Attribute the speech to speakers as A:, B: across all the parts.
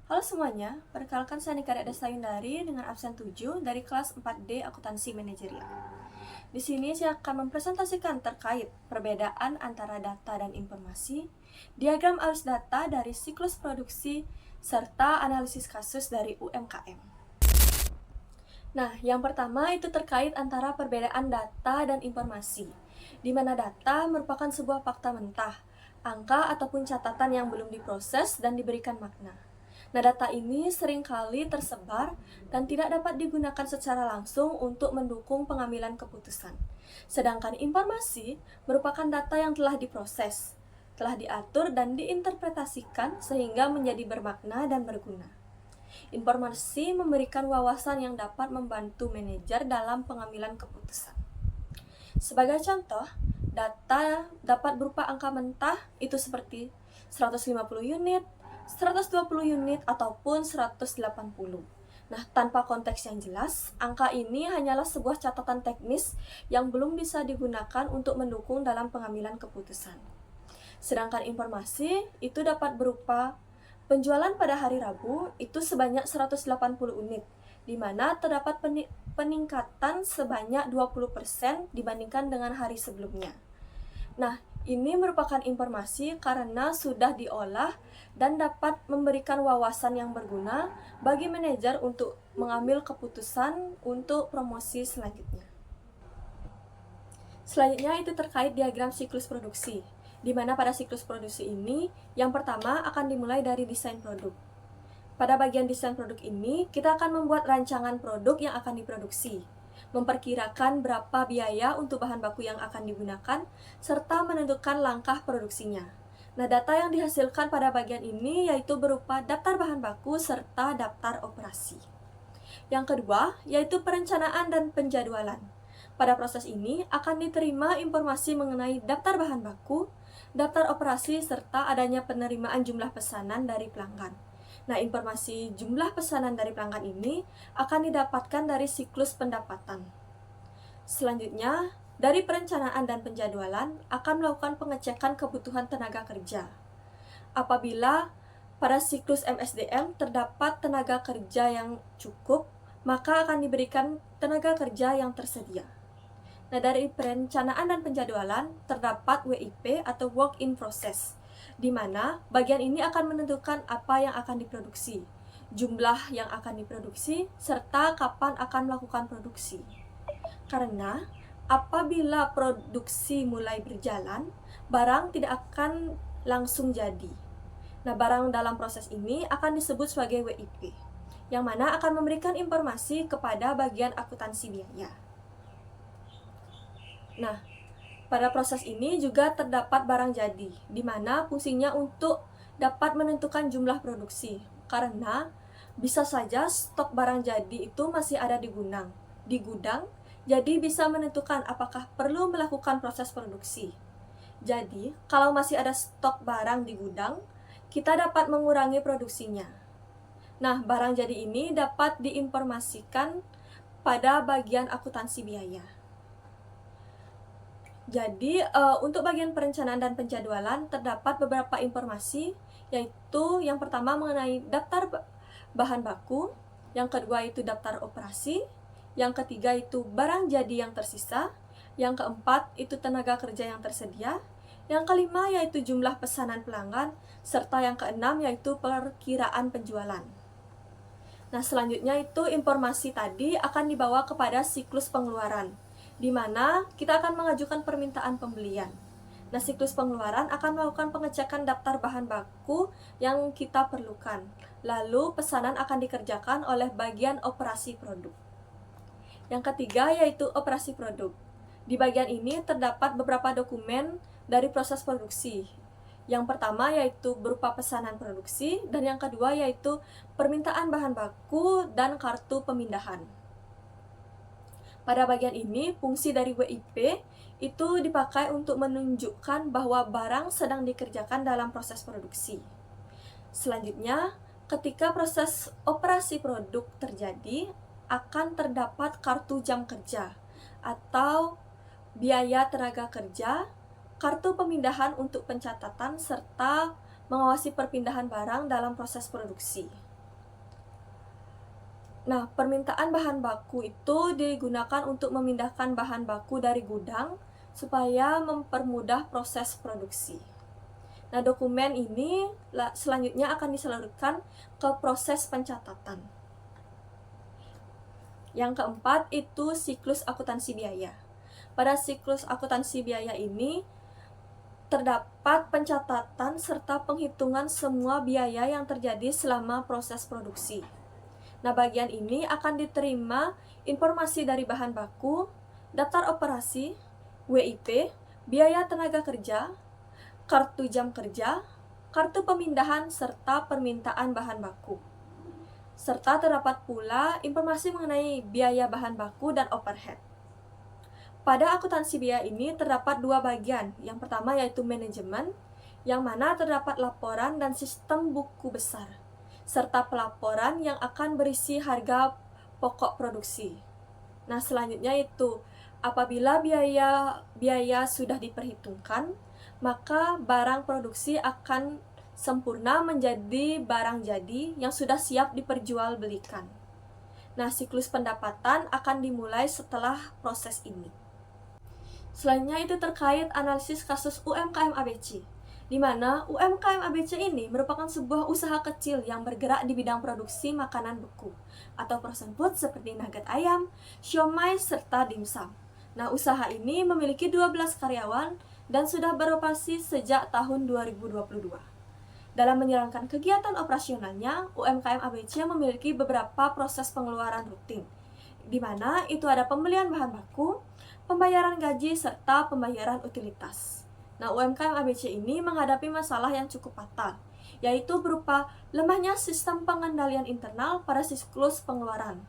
A: Halo semuanya, perkenalkan saya Nika Deda Sayundari dengan absen 7 dari kelas 4D Akuntansi Manajerial. Di sini saya akan mempresentasikan terkait perbedaan antara data dan informasi, diagram arus data dari siklus produksi, serta analisis kasus dari UMKM. Nah, yang pertama itu terkait antara perbedaan data dan informasi, di mana data merupakan sebuah fakta mentah, angka ataupun catatan yang belum diproses dan diberikan makna. Nah, data ini seringkali tersebar dan tidak dapat digunakan secara langsung untuk mendukung pengambilan keputusan. Sedangkan informasi merupakan data yang telah diproses, telah diatur dan diinterpretasikan sehingga menjadi bermakna dan berguna. Informasi memberikan wawasan yang dapat membantu manajer dalam pengambilan keputusan. Sebagai contoh, data dapat berupa angka mentah itu seperti 150 unit, 120 unit, ataupun 180. Nah, tanpa konteks yang jelas, angka ini hanyalah sebuah catatan teknis yang belum bisa digunakan untuk mendukung dalam pengambilan keputusan. Sedangkan informasi itu dapat berupa penjualan pada hari Rabu itu sebanyak 180 unit, di mana terdapat peningkatan sebanyak 20% dibandingkan dengan hari sebelumnya. Nah, ini merupakan informasi karena sudah diolah dan dapat memberikan wawasan yang berguna bagi manajer untuk mengambil keputusan untuk promosi selanjutnya. Selanjutnya itu terkait diagram siklus produksi, di mana pada siklus produksi ini, yang pertama akan dimulai dari desain produk. Pada bagian desain produk ini, kita akan membuat rancangan produk yang akan diproduksi, memperkirakan berapa biaya untuk bahan baku yang akan digunakan, serta menentukan langkah produksinya. Nah, data yang dihasilkan pada bagian ini yaitu berupa daftar bahan baku serta daftar operasi. Yang kedua, yaitu perencanaan dan penjadwalan. Pada proses ini akan diterima informasi mengenai daftar bahan baku, daftar operasi, serta adanya penerimaan jumlah pesanan dari pelanggan. Nah, informasi jumlah pesanan dari pelanggan ini akan didapatkan dari siklus pendapatan. Selanjutnya, dari perencanaan dan penjadwalan akan melakukan pengecekan kebutuhan tenaga kerja. Apabila pada siklus MSDM terdapat tenaga kerja yang cukup, maka akan diberikan tenaga kerja yang tersedia. Nah, dari perencanaan dan penjadwalan terdapat WIP atau Work in Process, di mana bagian ini akan menentukan apa yang akan diproduksi, jumlah yang akan diproduksi, serta kapan akan melakukan produksi. Karena apabila produksi mulai berjalan, barang tidak akan langsung jadi. Nah, barang dalam proses ini akan disebut sebagai WIP, yang mana akan memberikan informasi kepada bagian akuntansi biaya. Nah, pada proses ini juga terdapat barang jadi, di mana fungsinya untuk dapat menentukan jumlah produksi. Karena bisa saja stok barang jadi itu masih ada di gudang, jadi bisa menentukan apakah perlu melakukan proses produksi. Jadi, kalau masih ada stok barang di gudang, kita dapat mengurangi produksinya. Nah, barang jadi ini dapat diinformasikan pada bagian akuntansi biaya. Jadi, untuk bagian perencanaan dan penjadwalan terdapat beberapa informasi, yaitu yang pertama mengenai daftar bahan baku, yang kedua itu daftar operasi, yang ketiga itu barang jadi yang tersisa, yang keempat itu tenaga kerja yang tersedia, yang kelima yaitu jumlah pesanan pelanggan, serta yang keenam yaitu perkiraan penjualan. Nah, selanjutnya itu informasi tadi akan dibawa kepada siklus pengeluaran, di mana kita akan mengajukan permintaan pembelian. Nah, siklus pengeluaran akan melakukan pengecekan daftar bahan baku yang kita perlukan. Lalu, pesanan akan dikerjakan oleh bagian operasi produk. Yang ketiga yaitu operasi produk. Di bagian ini terdapat beberapa dokumen dari proses produksi. Yang pertama yaitu berupa pesanan produksi, dan yang kedua yaitu permintaan bahan baku dan kartu pemindahan. Pada bagian ini, fungsi dari WIP itu dipakai untuk menunjukkan bahwa barang sedang dikerjakan dalam proses produksi. Selanjutnya, ketika proses operasi produk terjadi, akan terdapat kartu jam kerja atau biaya tenaga kerja, kartu pemindahan untuk pencatatan, serta mengawasi perpindahan barang dalam proses produksi. Nah, permintaan bahan baku itu digunakan untuk memindahkan bahan baku dari gudang supaya mempermudah proses produksi. Nah, dokumen ini selanjutnya akan disalurkan ke proses pencatatan. Yang keempat itu siklus akuntansi biaya. Pada siklus akuntansi biaya ini terdapat pencatatan serta penghitungan semua biaya yang terjadi selama proses produksi. Nah, bagian ini akan diterima informasi dari bahan baku, daftar operasi, WIP, biaya tenaga kerja, kartu jam kerja, kartu pemindahan, serta permintaan bahan baku. Serta terdapat pula informasi mengenai biaya bahan baku dan overhead. Pada akuntansi biaya ini terdapat dua bagian. Yang pertama yaitu manajemen, yang mana terdapat laporan dan sistem buku besar, serta pelaporan yang akan berisi harga pokok produksi. Nah, selanjutnya itu apabila biaya sudah diperhitungkan, maka barang produksi akan sempurna menjadi barang jadi yang sudah siap diperjualbelikan. Nah, siklus pendapatan akan dimulai setelah proses ini. Selanjutnya itu terkait analisis kasus UMKM ABC, di mana UMKM ABC ini merupakan sebuah usaha kecil yang bergerak di bidang produksi makanan beku atau frozen food seperti nugget ayam, siomay, serta dimsum. Nah, usaha ini memiliki 12 karyawan dan sudah beroperasi sejak tahun 2022. Dalam menjalankan kegiatan operasionalnya, UMKM ABC memiliki beberapa proses pengeluaran rutin, di mana itu ada pembelian bahan baku, pembayaran gaji, serta pembayaran utilitas. Nah, UMKM ABC ini menghadapi masalah yang cukup fatal, yaitu berupa lemahnya sistem pengendalian internal pada siklus pengeluaran.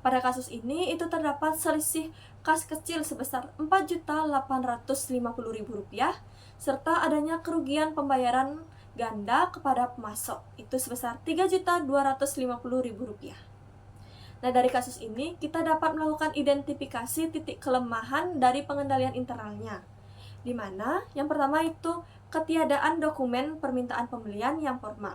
A: Pada kasus ini, itu terdapat selisih kas kecil sebesar Rp4.850.000, serta adanya kerugian pembayaran ganda kepada pemasok, itu sebesar Rp3.250.000. Nah, dari kasus ini, kita dapat melakukan identifikasi titik kelemahan dari pengendalian internalnya, di mana yang pertama itu ketiadaan dokumen permintaan pembelian yang formal.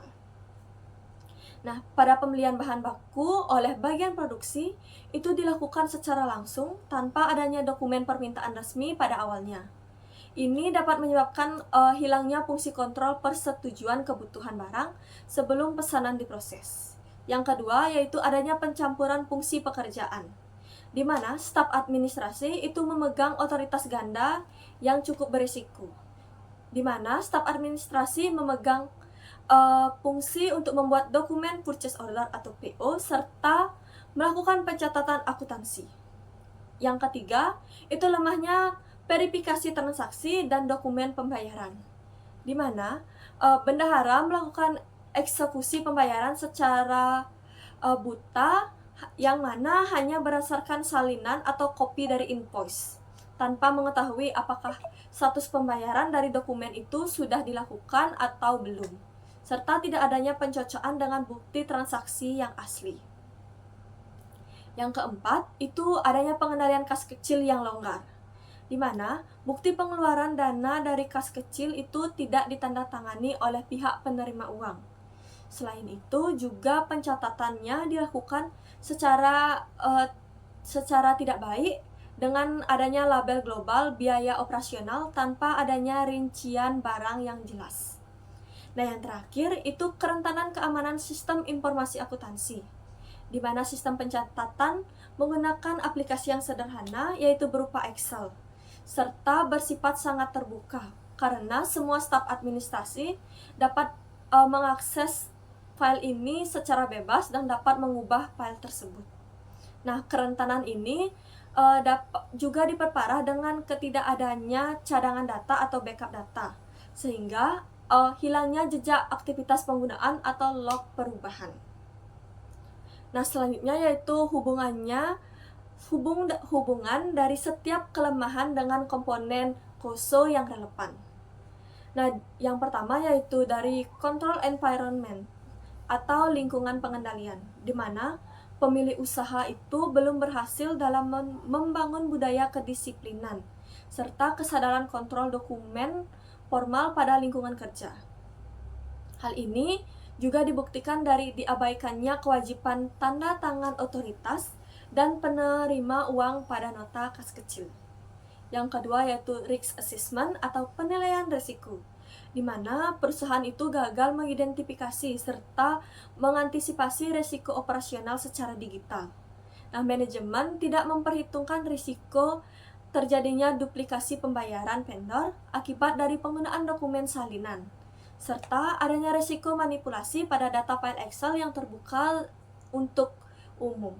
A: Nah, pada pembelian bahan baku oleh bagian produksi, itu dilakukan secara langsung tanpa adanya dokumen permintaan resmi pada awalnya. Ini dapat menyebabkan hilangnya fungsi kontrol persetujuan kebutuhan barang sebelum pesanan diproses. Yang kedua yaitu adanya pencampuran fungsi pekerjaan, di mana staf administrasi itu memegang otoritas ganda yang cukup berisiko, di mana staf administrasi memegang fungsi untuk membuat dokumen purchase order atau PO serta melakukan pencatatan akuntansi. Yang ketiga itu lemahnya verifikasi transaksi dan dokumen pembayaran, di mana bendahara melakukan eksekusi pembayaran secara buta, yang mana hanya berdasarkan salinan atau kopi dari invoice, tanpa mengetahui apakah status pembayaran dari dokumen itu sudah dilakukan atau belum, serta tidak adanya pencocokan dengan bukti transaksi yang asli. Yang keempat, itu adanya pengendalian kas kecil yang longgar, di mana bukti pengeluaran dana dari kas kecil itu tidak ditandatangani oleh pihak penerima uang. Selain itu, juga pencatatannya dilakukan secara tidak baik dengan adanya label global biaya operasional tanpa adanya rincian barang yang jelas. Nah, yang terakhir itu kerentanan keamanan sistem informasi akuntansi, di mana sistem pencatatan menggunakan aplikasi yang sederhana yaitu berupa Excel, serta bersifat sangat terbuka karena semua staf administrasi dapat mengakses file ini secara bebas dan dapat mengubah file tersebut. Nah, kerentanan ini juga diperparah dengan ketidakadanya cadangan data atau backup data, sehingga hilangnya jejak aktivitas penggunaan atau log perubahan. Nah, selanjutnya yaitu hubungan dari setiap kelemahan dengan komponen KOSO yang relevan. Nah, yang pertama yaitu dari control environment atau lingkungan pengendalian, di mana pemilik usaha itu belum berhasil dalam membangun budaya kedisiplinan serta kesadaran kontrol dokumen formal pada lingkungan kerja. Hal ini Juga dibuktikan dari diabaikannya kewajiban tanda tangan otoritas dan penerima uang pada nota kas kecil. Yang kedua yaitu risk assessment atau penilaian risiko, di mana perusahaan itu gagal mengidentifikasi serta mengantisipasi risiko operasional secara digital. Nah, manajemen tidak memperhitungkan risiko terjadinya duplikasi pembayaran vendor akibat dari penggunaan dokumen salinan, serta adanya risiko manipulasi pada data file Excel yang terbuka untuk umum.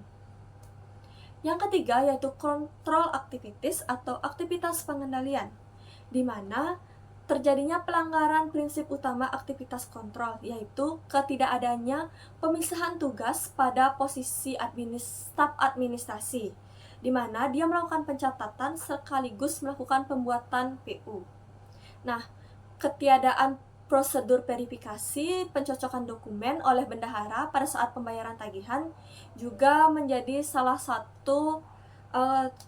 A: Yang ketiga yaitu control activities atau aktivitas pengendalian, di mana terjadinya pelanggaran prinsip utama aktivitas kontrol, yaitu ketidakadanya pemisahan tugas pada posisi staf administrasi, di mana dia melakukan pencatatan sekaligus melakukan pembuatan PU. Nah, ketiadaan prosedur verifikasi pencocokan dokumen oleh bendahara pada saat pembayaran tagihan juga menjadi salah satu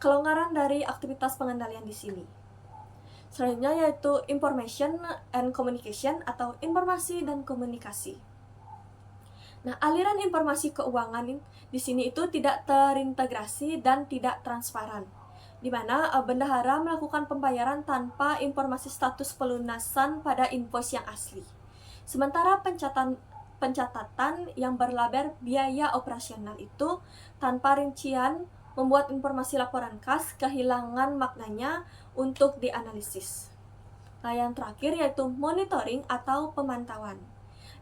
A: kelonggaran dari aktivitas pengendalian di sini. Selanjutnya yaitu information and communication atau informasi dan komunikasi. Nah, aliran informasi keuangan di sini itu tidak terintegrasi dan tidak transparan, di mana bendahara melakukan pembayaran tanpa informasi status pelunasan pada invoice yang asli. Sementara pencatatan yang berlabel biaya operasional itu tanpa rincian membuat informasi laporan kas kehilangan maknanya untuk dianalisis. Nah, yang terakhir yaitu monitoring atau pemantauan,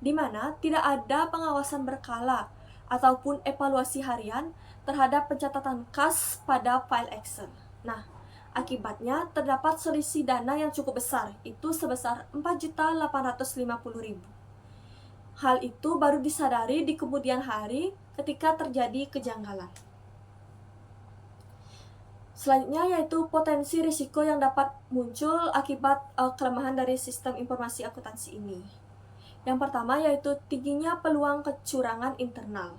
A: di mana tidak ada pengawasan berkala ataupun evaluasi harian terhadap pencatatan kas pada file Excel. Nah, akibatnya terdapat selisih dana yang cukup besar, itu sebesar 4.850.000. Hal itu baru disadari di kemudian hari ketika terjadi kejanggalan. Selanjutnya yaitu potensi risiko yang dapat muncul akibat kelemahan dari sistem informasi akuntansi ini. Yang pertama yaitu tingginya peluang kecurangan internal,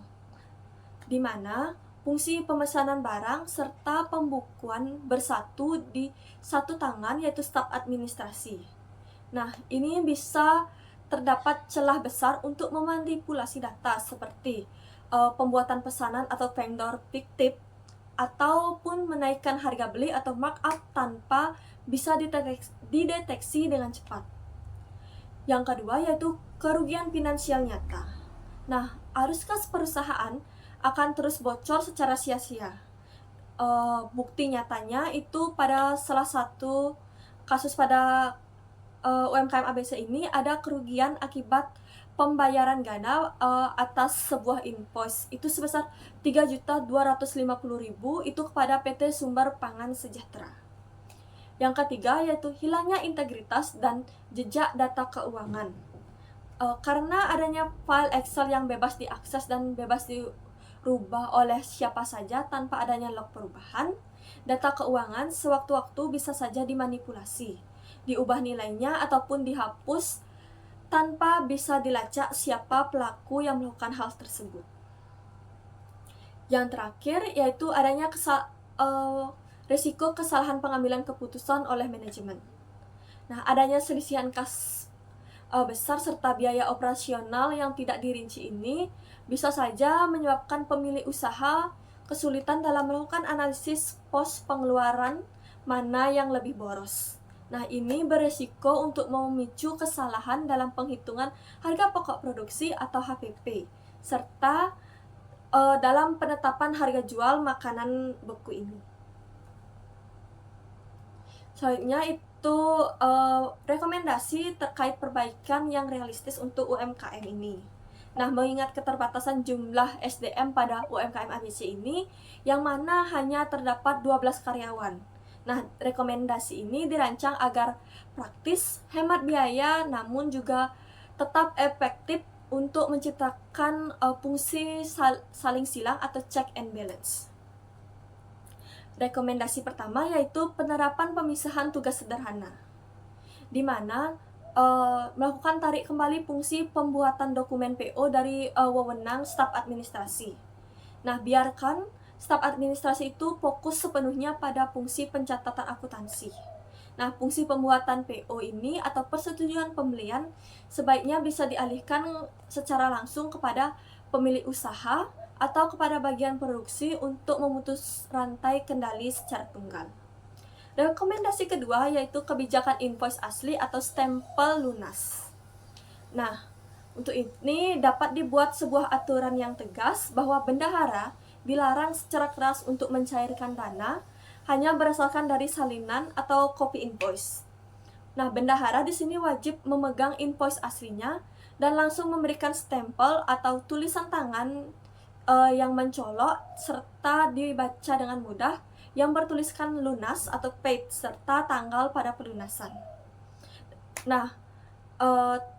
A: di mana fungsi pemesanan barang serta pembukuan bersatu di satu tangan yaitu staf administrasi. Nah, ini bisa terdapat celah besar untuk memanipulasi data seperti pembuatan pesanan atau vendor fiktif, ataupun menaikkan harga beli atau markup tanpa bisa dideteksi dengan cepat. Yang kedua yaitu kerugian finansial nyata. Nah, arus kas perusahaan akan terus bocor secara sia-sia. Bukti nyatanya itu pada salah satu kasus pada UMKM ABC ini ada kerugian akibat pembayaran ganda atas sebuah invoice itu sebesar 3.250.000 itu kepada PT Sumber Pangan Sejahtera. Yang ketiga yaitu hilangnya integritas dan jejak data keuangan. Karena adanya file Excel yang bebas diakses dan bebas dirubah oleh siapa saja tanpa adanya log perubahan, data keuangan sewaktu-waktu bisa saja dimanipulasi, diubah nilainya ataupun dihapus tanpa bisa dilacak siapa pelaku yang melakukan hal tersebut. Yang terakhir yaitu adanya risiko kesalahan pengambilan keputusan oleh manajemen. Nah, adanya selisihan kas besar serta biaya operasional yang tidak dirinci ini bisa saja menyebabkan pemilik usaha kesulitan dalam melakukan analisis pos pengeluaran mana yang lebih boros. Nah, ini beresiko untuk memicu kesalahan dalam penghitungan harga pokok produksi atau HPP, serta dalam penetapan harga jual makanan beku ini. Selanjutnya itu rekomendasi terkait perbaikan yang realistis untuk UMKM ini. Nah, mengingat keterbatasan jumlah SDM pada UMKM ABC ini, yang mana hanya terdapat 12 karyawan. Nah, rekomendasi ini dirancang agar praktis, hemat biaya, namun juga tetap efektif untuk menciptakan fungsi saling silang atau check and balance. Rekomendasi pertama yaitu penerapan pemisahan tugas sederhana, di mana melakukan tarik kembali fungsi pembuatan dokumen PO dari wewenang staf administrasi. Nah, biarkan staf administrasi itu fokus sepenuhnya pada fungsi pencatatan akuntansi. Nah, fungsi pembuatan PO ini atau persetujuan pembelian sebaiknya bisa dialihkan secara langsung kepada pemilik usaha atau kepada bagian produksi untuk memutus rantai kendali secara tunggal. Rekomendasi kedua yaitu kebijakan invoice asli atau stempel lunas. Nah, untuk ini dapat dibuat sebuah aturan yang tegas bahwa bendahara dilarang secara keras untuk mencairkan dana hanya berdasarkan dari salinan atau kopi invoice. Nah, bendahara di sini wajib memegang invoice aslinya dan langsung memberikan stempel atau tulisan tangan yang mencolok serta dibaca dengan mudah yang bertuliskan lunas atau paid serta tanggal pada pelunasan. Nah,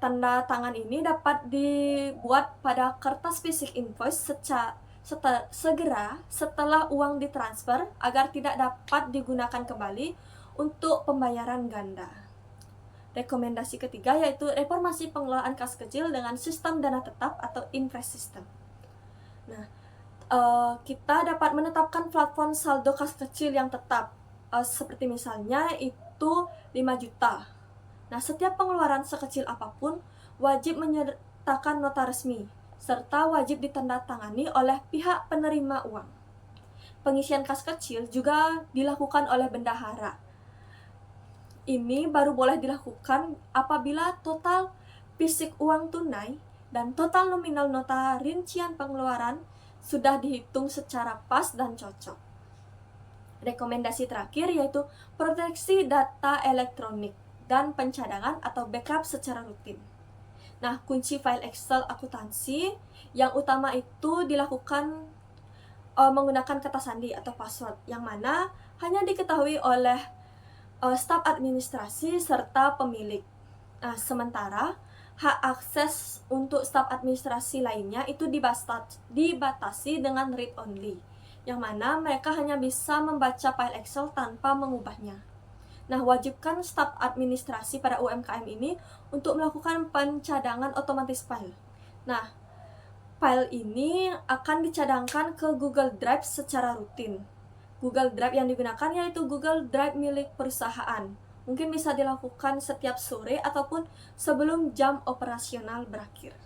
A: tanda tangan ini dapat dibuat pada kertas fisik invoice segera setelah uang ditransfer agar tidak dapat digunakan kembali untuk pembayaran ganda. Rekomendasi ketiga yaitu reformasi pengelolaan kas kecil dengan sistem dana tetap atau invest system. Nah, kita dapat menetapkan platform saldo kas kecil yang tetap, seperti misalnya itu 5 juta. Nah, setiap pengeluaran sekecil apapun wajib menyertakan nota resmi, serta wajib ditandatangani oleh pihak penerima uang. Pengisian kas kecil juga dilakukan oleh bendahara. Ini baru boleh dilakukan apabila total fisik uang tunai dan total nominal nota rincian pengeluaran sudah dihitung secara pas dan cocok. Rekomendasi terakhir yaitu proteksi data elektronik dan pencadangan atau backup secara rutin. Nah, kunci file Excel akuntansi yang utama itu dilakukan menggunakan kata sandi atau password yang mana hanya diketahui oleh staf administrasi serta pemilik. Nah, sementara hak akses untuk staf administrasi lainnya itu dibatasi dengan read only, yang mana mereka hanya bisa membaca file Excel tanpa mengubahnya. Nah, wajibkan staf administrasi pada UMKM ini untuk melakukan pencadangan otomatis file. Nah, file ini akan dicadangkan ke Google Drive secara rutin. Google Drive yang digunakan yaitu Google Drive milik perusahaan. Mungkin bisa dilakukan setiap sore ataupun sebelum jam operasional berakhir.